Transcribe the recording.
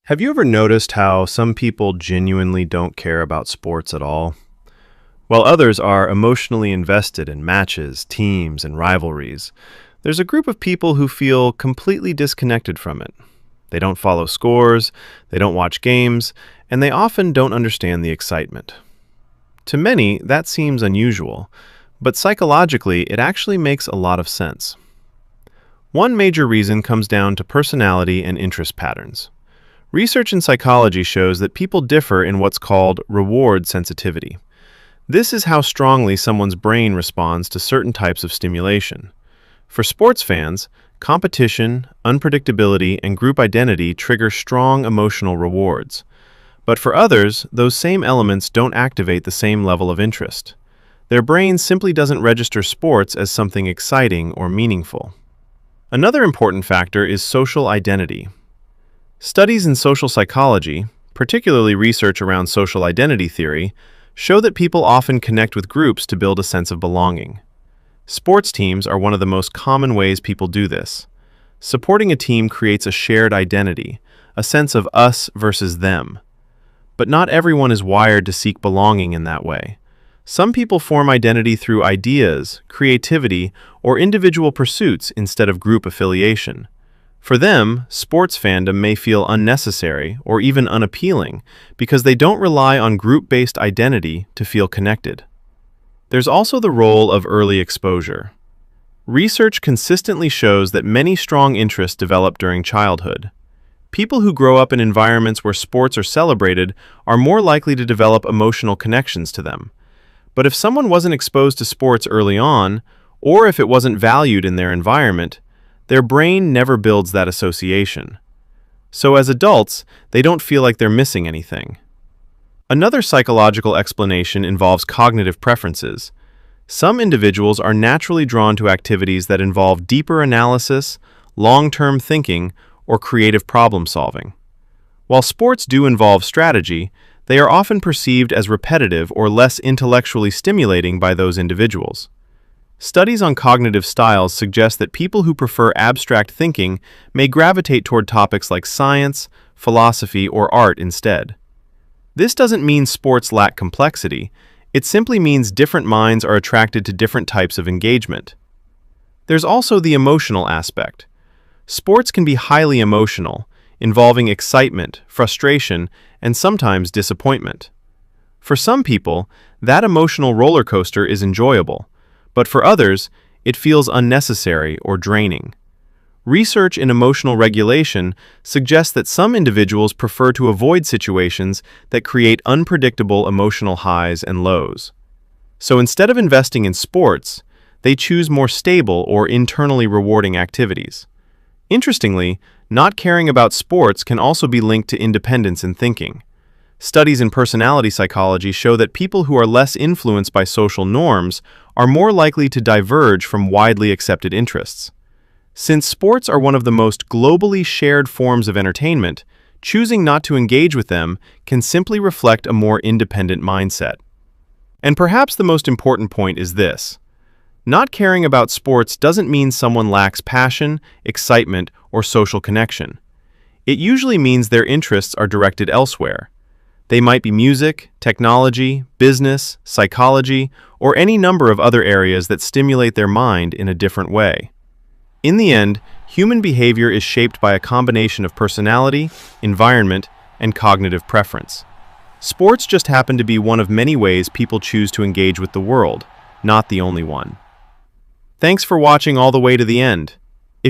Have you ever noticed how some people genuinely don't care about sports at all, while others are emotionally invested in matches, teams, and rivalries? There's a group of people who feel completely disconnected from it. They don't follow scores, they don't watch games, and they often don't understand the excitement. To many, that seems unusual, but psychologically, it actually makes a lot of sense. One major reason comes down to personality and interest patterns. Research in psychology shows that people differ in what's called reward sensitivity. This is how strongly someone's brain responds to certain types of stimulation. For sports fans, competition, unpredictability, and group identity trigger strong emotional rewards. But for others, those same elements don't activate the same level of interest. Their brain simply doesn't register sports as something exciting or meaningful. Another important factor is social identity. Studies in social psychology, particularly research around social identity theory, show that people often connect with groups to build a sense of belonging. Sports teams are one of the most common ways people do this. Supporting a team creates a shared identity, a sense of us versus them. But not everyone is wired to seek belonging in that way. Some people form identity through ideas, creativity, or individual pursuits instead of group affiliation. For them, sports fandom may feel unnecessary or even unappealing because they don't rely on group-based identity to feel connected. There's also the role of early exposure. Research consistently shows that many strong interests develop during childhood. People who grow up in environments where sports are celebrated are more likely to develop emotional connections to them. But if someone wasn't exposed to sports early on, or if it wasn't valued in their environment, their brain never builds that association. So as adults, they don't feel like they're missing anything. Another psychological explanation involves cognitive preferences. Some individuals are naturally drawn to activities that involve deeper analysis, long-term thinking, or creative problem-solving. While sports do involve strategy, they are often perceived as repetitive or less intellectually stimulating by those individuals. Studies on cognitive styles suggest that people who prefer abstract thinking may gravitate toward topics like science, philosophy, or art instead. This doesn't mean sports lack complexity. It simply means different minds are attracted to different types of engagement. There's also the emotional aspect. Sports can be highly emotional, involving excitement, frustration, and sometimes disappointment. For some people, that emotional roller coaster is enjoyable. But for others, it feels unnecessary or draining. Research in emotional regulation suggests that some individuals prefer to avoid situations that create unpredictable emotional highs and lows. So instead of investing in sports, they choose more stable or internally rewarding activities. Interestingly, not caring about sports can also be linked to independence in thinking. Studies in personality psychology show that people who are less influenced by social norms are more likely to diverge from widely accepted interests. Since sports are one of the most globally shared forms of entertainment, choosing not to engage with them can simply reflect a more independent mindset. And perhaps the most important point is this: not caring about sports doesn't mean someone lacks passion, excitement, or social connection. It usually means their interests are directed elsewhere. They might be music, technology, business, psychology, or any number of other areas that stimulate their mind in a different way. In the end, human behavior is shaped by a combination of personality, environment, and cognitive preference. Sports just happen to be one of many ways people choose to engage with the world, not the only one. Thanks for watching all the way to the end.